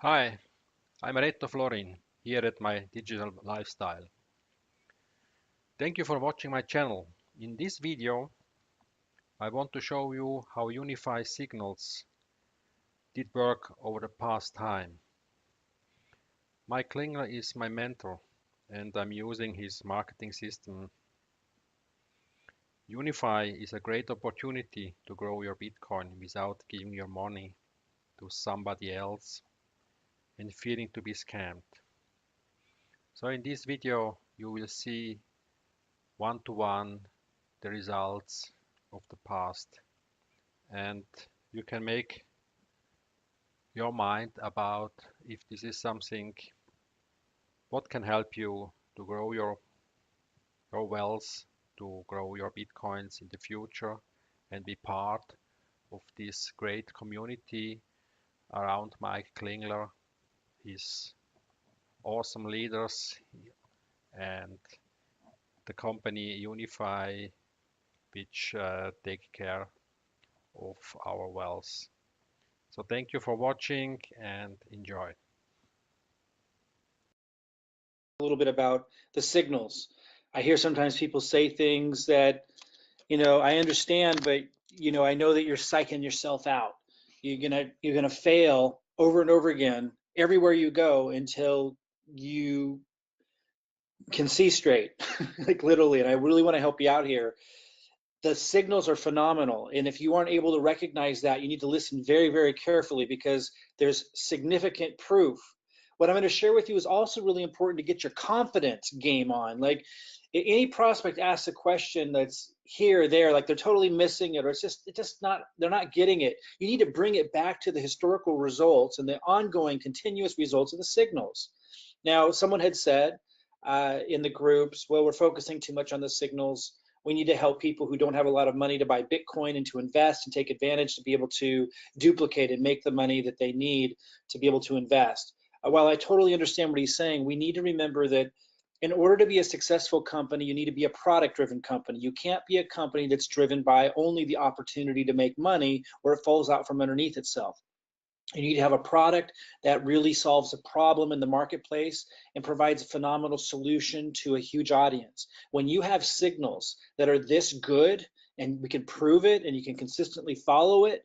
Hi, I'm Reto Florin, here at my digital lifestyle. Thank you for watching my channel. In this video, I want to show you how Unifii Signals did work over the past time. Mike Klingler is my mentor, and I'm using his marketing system. Unifii is a great opportunity to grow your Bitcoin without giving your money to somebody else and fearing to be scammed. So in this video, you will see one-to-one the results of the past, and you can make your mind about if this is something what can help you to grow your wealth, to grow your bitcoins in the future, and be part of this great community around Mike Klingler, his awesome leaders, and the company Unifii, which take care of our wealth. So thank you for watching and enjoy. A little bit about the signals. I hear sometimes people say things that, I understand, but I know that you're psyching yourself out. You're gonna fail over and over again everywhere you go until you can see straight, like literally. And I really want to help you out here. The signals are phenomenal, and if you aren't able to recognize that, you need to listen very, very carefully because there's significant proof. What I'm going to share with you is also really important to get your confidence game on. Like any prospect asks a question that's here or there, like they're totally missing it, or it's just not, they're not getting it. You need to bring it back to the historical results and the ongoing continuous results of the signals. Now, someone had said in the groups, well, we're focusing too much on the signals. We need to help people who don't have a lot of money to buy Bitcoin and to invest and take advantage to be able to duplicate and make the money that they need to be able to invest. While I totally understand what he's saying, we need to remember that in order to be a successful company, you need to be a product-driven company. You can't be a company that's driven by only the opportunity to make money or it falls out from underneath itself. You need to have a product that really solves a problem in the marketplace and provides a phenomenal solution to a huge audience. When you have signals that are this good and we can prove it and you can consistently follow it,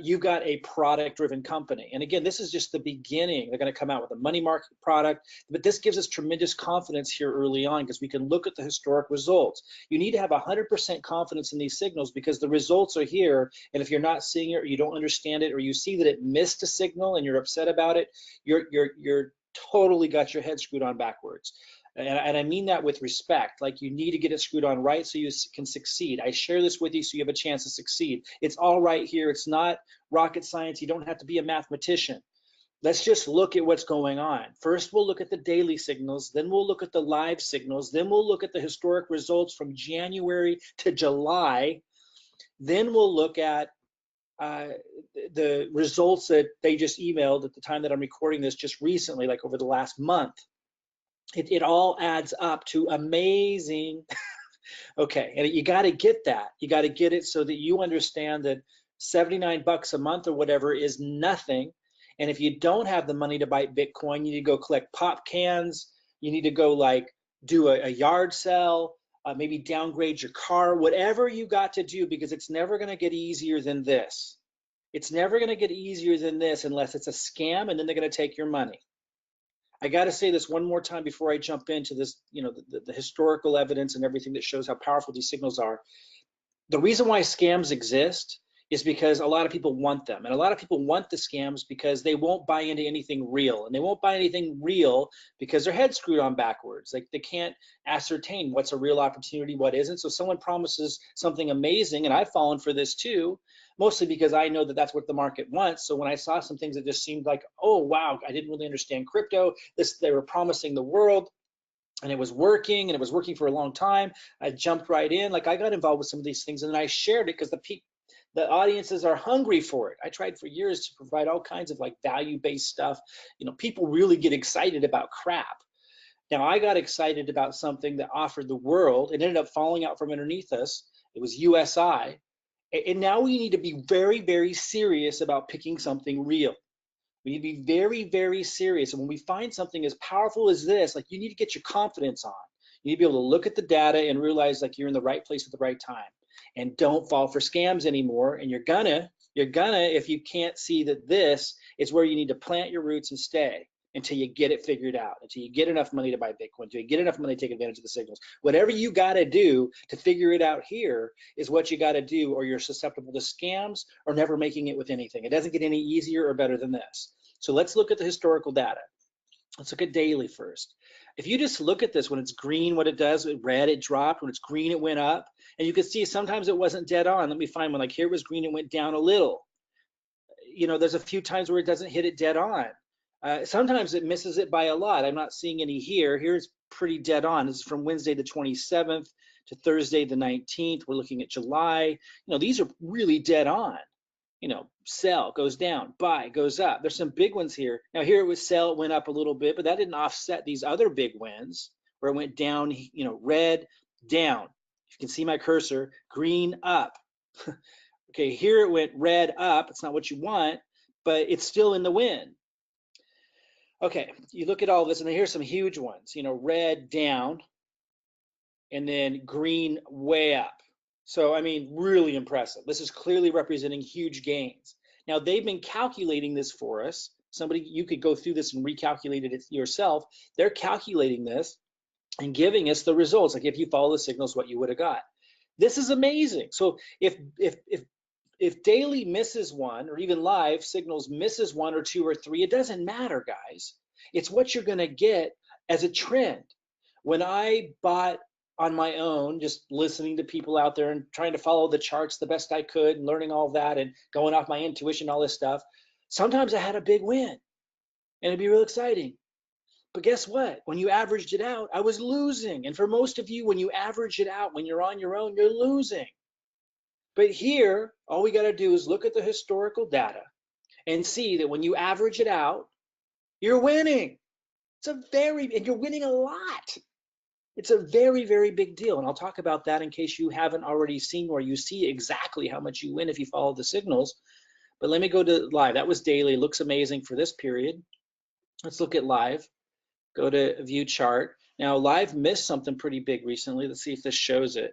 you've got a product-driven company. And again, this is just the beginning. They're going to come out with a money market product, but this gives us tremendous confidence here early on because we can look at the historic results. You need to have 100% confidence in these signals because the results are here, and if you're not seeing it or you don't understand it or you see that it missed a signal and you're upset about it, you're totally got your head screwed on backwards. And I mean that with respect. Like, you need to get it screwed on right so you can succeed. I share this with you so you have a chance to succeed. It's all right here. It's not rocket science. You don't have to be a mathematician. Let's just look at what's going on. First, we'll look at the daily signals, then we'll look at the live signals, then we'll look at the historic results from January to July, then we'll look at the results that they just emailed at the time that I'm recording this just recently, like over the last month. It all adds up to amazing. Okay, and you got to get that. You got to get it so that you understand that 79 bucks a month or whatever is nothing. And if you don't have the money to buy Bitcoin, you need to go collect pop cans. You need to go like do a yard sale, maybe downgrade your car, whatever you got to do, because it's never going to get easier than this. It's never going to get easier than this unless it's a scam and then they're going to take your money. I got to say this one more time before I jump into this, the historical evidence and everything that shows how powerful these signals are. The reason why scams exist is because a lot of people want them. And a lot of people want the scams because they won't buy into anything real. And they won't buy anything real because their head's screwed on backwards. Like, they can't ascertain what's a real opportunity, what isn't. So someone promises something amazing, and I've fallen for this too, mostly because I know that that's what the market wants. So when I saw some things that just seemed like, oh, wow, I didn't really understand crypto. They were promising the world, and it was working, and it was working for a long time. I jumped right in. Like, I got involved with some of these things, and then I shared it because the audiences are hungry for it. I tried for years to provide all kinds of like value-based stuff. People really get excited about crap. Now, I got excited about something that offered the world. It ended up falling out from underneath us. It was USI. And now we need to be very, very serious about picking something real. We need to be very, very serious. And when we find something as powerful as this, like you need to get your confidence on. You need to be able to look at the data and realize like you're in the right place at the right time. And don't fall for scams anymore. And you're gonna, if you can't see that this is where you need to plant your roots and stay until you get it figured out, until you get enough money to buy Bitcoin, until you get enough money to take advantage of the signals. Whatever you got to do to figure it out here is what you got to do, or you're susceptible to scams or never making it with anything. It doesn't get any easier or better than this. So let's look at the historical data. Let's look at daily first. If you just look at this, when it's green, what it does, red, it dropped. When it's green, it went up. And you can see sometimes it wasn't dead on. Let me find one. Like here it was green, it went down a little. You know, there's a few times where it doesn't hit it dead on. Sometimes it misses it by a lot. I'm not seeing any here. Here's pretty dead on. This is from Wednesday the 27th to Thursday the 19th. We're looking at July. You know, these are really dead on. You know, sell goes down, buy goes up. There's some big ones here. Now here it was sell, it went up a little bit, but that didn't offset these other big wins where it went down, you know, red, down. You can see my cursor, green, up. Okay, here it went red, up. It's not what you want, but it's still in the win. Okay, you look at all this, and then here's some huge ones. You know, red, down, and then green, way up. So, I mean, really impressive. This is clearly representing huge gains. Now, they've been calculating this for us. Somebody, you could go through this and recalculate it yourself. They're calculating this and giving us the results. Like if you follow the signals, what you would have got. This is amazing. So if daily misses one, or even live signals misses one or two or three, it doesn't matter, guys. It's what you're going to get as a trend. When I bought on my own, just listening to people out there and trying to follow the charts the best I could and learning all that and going off my intuition, all this stuff, sometimes I had a big win and it'd be real exciting. But guess what? When you averaged it out, I was losing. And for most of you, when you average it out, when you're on your own, you're losing. But here, all we got to do is look at the historical data and see that when you average it out, you're winning. And you're winning a lot. It's a very, very big deal. And I'll talk about that in case you haven't already seen where you see exactly how much you win if you follow the signals. But let me go to live. That was daily. It looks amazing for this period. Let's look at live. Go to view chart. Now live missed something pretty big recently. Let's see if this shows it.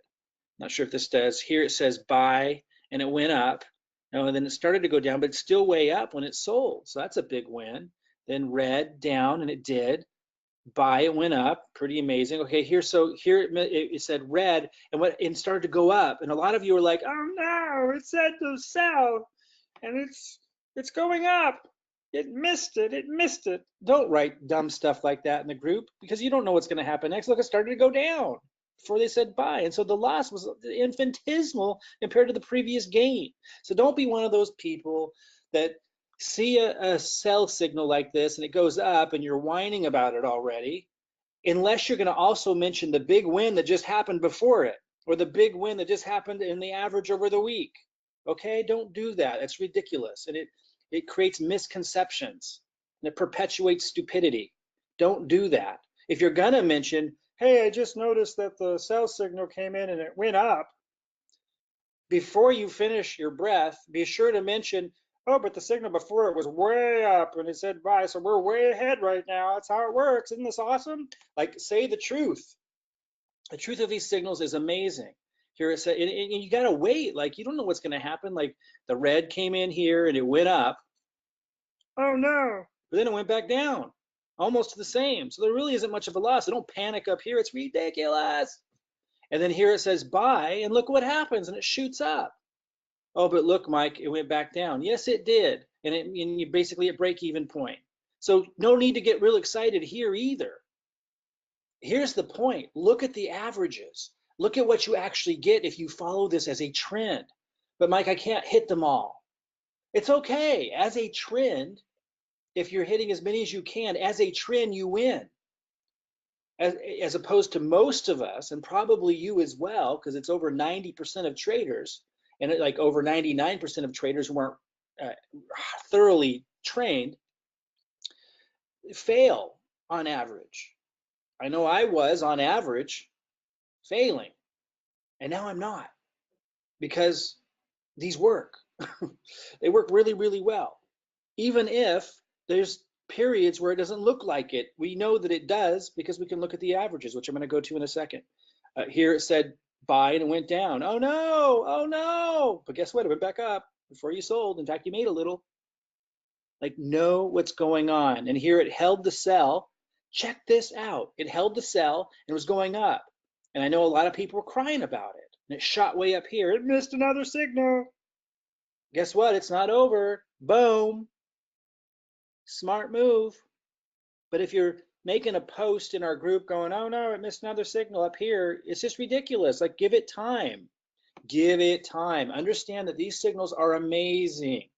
Not sure if this does. Here it says buy and it went up. Now, and then it started to go down, but it's still way up when it sold. So that's a big win. Then red down and it did. Buy, it went up, pretty amazing. Okay, here it said red and started to go up, and a lot of you are like, oh no, it said to sell, and it's going up. It missed it. Don't write dumb stuff like that in the group because you don't know what's going to happen next. Look, it started to go down before they said buy, and so the loss was infinitesimal compared to the previous gain. So don't be one of those people that see a sell signal like this and it goes up and you're whining about it already, unless you're going to also mention the big win that just happened before it or the big win that just happened in the average over the week. Okay, don't do that. It's ridiculous, and it creates misconceptions and it perpetuates stupidity. Don't do that. If you're going to mention, hey, I just noticed that the sell signal came in and it went up, before you finish your breath, be sure to mention, oh, but the signal before it was way up and it said buy, so we're way ahead right now. That's how it works. Isn't this awesome? Like, say the truth. The truth of these signals is amazing. Here it said, and you got to wait. Like, you don't know what's going to happen. Like, the red came in here and it went up. Oh, no. But then it went back down, almost to the same. So there really isn't much of a loss. So don't panic up here. It's ridiculous. And then here it says buy, and look what happens, and it shoots up. Oh, but look, Mike, it went back down. Yes, it did. And you basically at break-even point. So no need to get real excited here either. Here's the point. Look at the averages. Look at what you actually get if you follow this as a trend. But Mike, I can't hit them all. It's okay. As a trend, if you're hitting as many as you can, as a trend, you win. As opposed to most of us, and probably you as well, because it's over 90% of traders, and like over 99% of traders weren't thoroughly trained, fail on average. I know I was on average failing, and now I'm not, because these work. They work really, really well. Even if There's periods where it doesn't look like it. We know that it does because we can look at the averages, which I'm going to go to in a second. Here it said buy and it went down. Oh no, oh no. But guess what? It went back up before you sold. In fact, you made a little. Like, know what's going on. And here it held the sell. Check this out. It held the sell and was going up. And I know a lot of people were crying about it. And it shot way up here. It missed another signal. Guess what? It's not over. Boom. Smart move. But if you're making a post in our group going, oh no, it missed another signal up here, it's just ridiculous. Like, give it time. Give it time. Understand that these signals are amazing.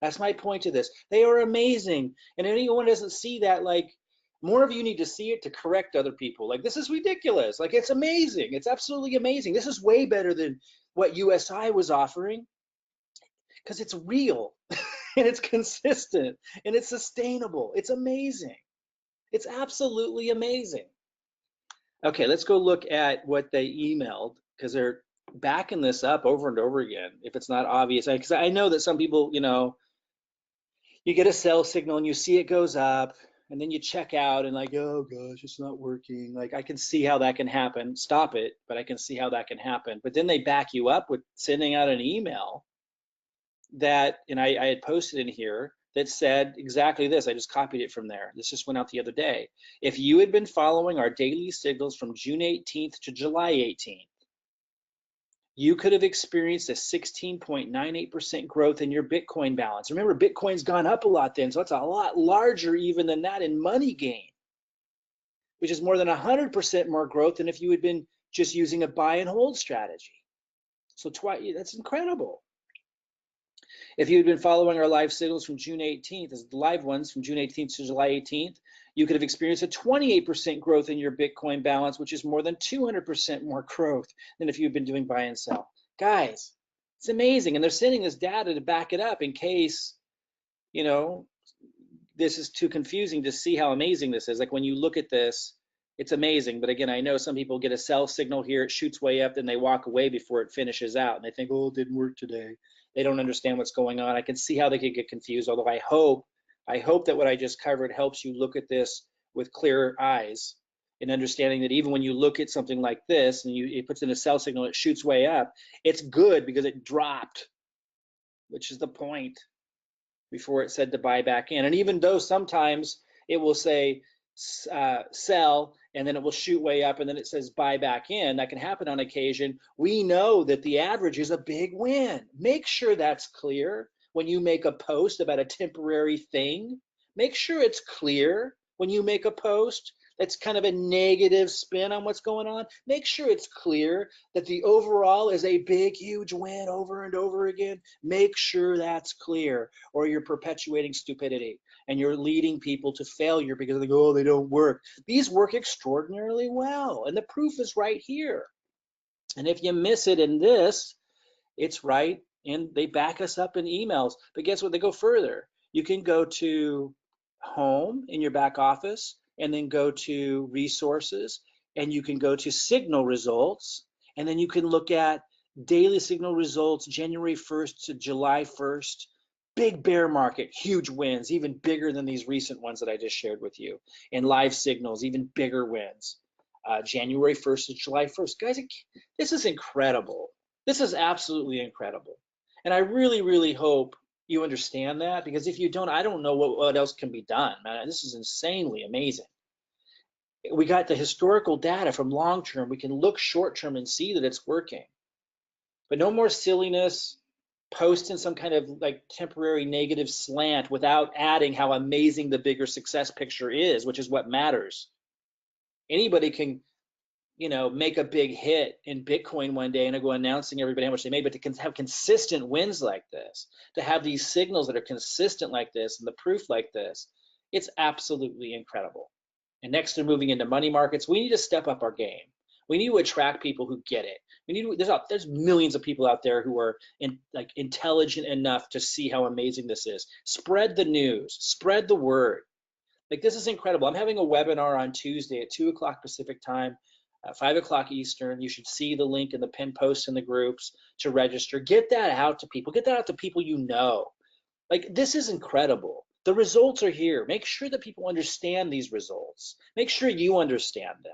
That's my point to this. They are amazing. And anyone who doesn't see that, like, more of you need to see it to correct other people. Like, this is ridiculous. Like, it's amazing. It's absolutely amazing. This is way better than what USI was offering because it's real and it's consistent and it's sustainable. It's amazing. It's absolutely amazing. Okay, let's go look at what they emailed because they're backing this up over and over again if it's not obvious. Because I know that some people, you get a sell signal and you see it goes up and then you check out and like, oh gosh, it's not working. Like, I can see how that can happen. Stop it, but I can see how that can happen. But then they back you up with sending out an email that, and I had posted in here that said exactly this. I just copied it from there. This just went out the other day. If you had been following our daily signals from June 18th to July 18th, you could have experienced a 16.98% growth in your Bitcoin balance. Remember, Bitcoin's gone up a lot then, so it's a lot larger even than that in money gain, which is more than 100% more growth than if you had been just using a buy and hold strategy. So that's incredible. If you had been following our live signals from June 18th, as the live ones from June 18th to July 18th, you could have experienced a 28% growth in your Bitcoin balance, which is more than 200% more growth than if you've been doing buy and sell. Guys, it's amazing. And they're sending this data to back it up in case, this is too confusing to see how amazing this is. Like, when you look at this, it's amazing. But again, I know some people get a sell signal here, it shoots way up, then they walk away before it finishes out. And they think, oh, it didn't work today. They don't understand what's going on. I can see how they could get confused, although I hope that what I just covered helps you look at this with clearer eyes and understanding that even when you look at something like this and it puts in a sell signal, it shoots way up, it's good because it dropped, which is the point, before it said to buy back in. And even though sometimes it will say sell and then it will shoot way up and then it says buy back in, that can happen on occasion, we know that the average is a big win. Make sure that's clear when you make a post about a temporary thing. Make sure it's clear when you make a post that's kind of a negative spin on what's going on. Make sure it's clear that the overall is a big, huge win over and over again. Make sure that's clear, or you're perpetuating stupidity and you're leading people to failure because they go, oh, they don't work. These work extraordinarily well, and the proof is right here. And if you miss it in this, it's right, and they back us up in emails. But guess what? They go further. You can go to home in your back office and then go to resources, and you can go to signal results, and then you can look at daily signal results January 1st to July 1st. Big bear market, huge wins, even bigger than these recent ones that I just shared with you. And live signals, even bigger wins. January 1st to July 1st. Guys, this is incredible. This is absolutely incredible. And I really, really hope you understand that, because if you don't, I don't know what else can be done, man. This is insanely amazing. We got the historical data from long term. We can look short term and see that it's working. But no more silliness, posting some kind of like temporary negative slant without adding how amazing the bigger success picture is, which is what matters. Anybody can make a big hit in Bitcoin one day and go announcing everybody how much they made, but to have consistent wins like this, to have these signals that are consistent like this and the proof like this, it's absolutely incredible. And next to moving into money markets, we need to step up our game. We need to attract people who get it. There's millions of people out there who are intelligent enough to see how amazing this is. Spread the news, spread the word. Like, this is incredible. I'm having a webinar on Tuesday at 2 o'clock Pacific time, 5 o'clock Eastern. You should see the link in the pinned post in the groups to register. Get that out to people. Get that out to people you know. Like, this is incredible. The results are here. Make sure that people understand these results. Make sure you understand them.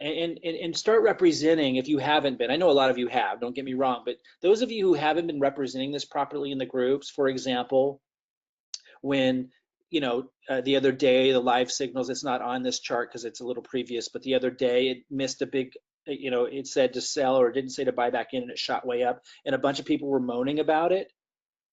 And start representing if you haven't been. I know a lot of you have, don't get me wrong, but those of you who haven't been representing this properly in the groups, for example, when the other day, the live signals, it's not on this chart because it's a little previous, but the other day it missed a big, it said to sell or it didn't say to buy back in and it shot way up and a bunch of people were moaning about it.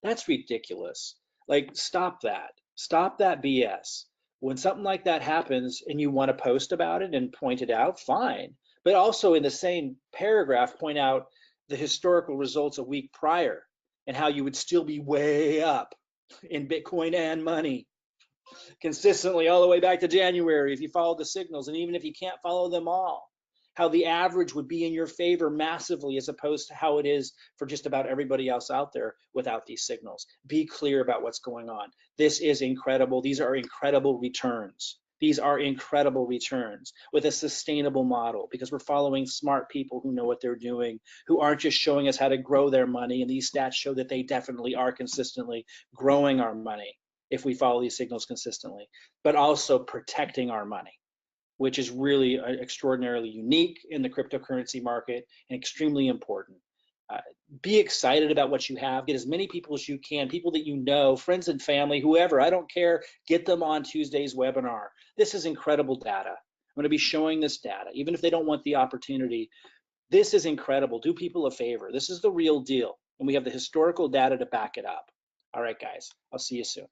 That's ridiculous. Like, stop that. Stop that BS. When something like that happens and you want to post about it and point it out, fine. But also in the same paragraph, point out the historical results a week prior and how you would still be way up in Bitcoin and money consistently all the way back to January if you follow the signals. And even if you can't follow them all, how the average would be in your favor massively as opposed to how it is for just about everybody else out there without these signals. Be clear about what's going on. This is incredible. These are incredible returns. These are incredible returns with a sustainable model because we're following smart people who know what they're doing, who aren't just showing us how to grow their money. And these stats show that they definitely are consistently growing our money if we follow these signals consistently, but also protecting our money, which is really extraordinarily unique in the cryptocurrency market and extremely important. Be excited about what you have. Get as many people as you can, people that you know, friends and family, whoever, I don't care. Get them on Tuesday's webinar. This is incredible data. I'm going to be showing this data, even if they don't want the opportunity. This is incredible. Do people a favor. This is the real deal. And we have the historical data to back it up. All right, guys, I'll see you soon.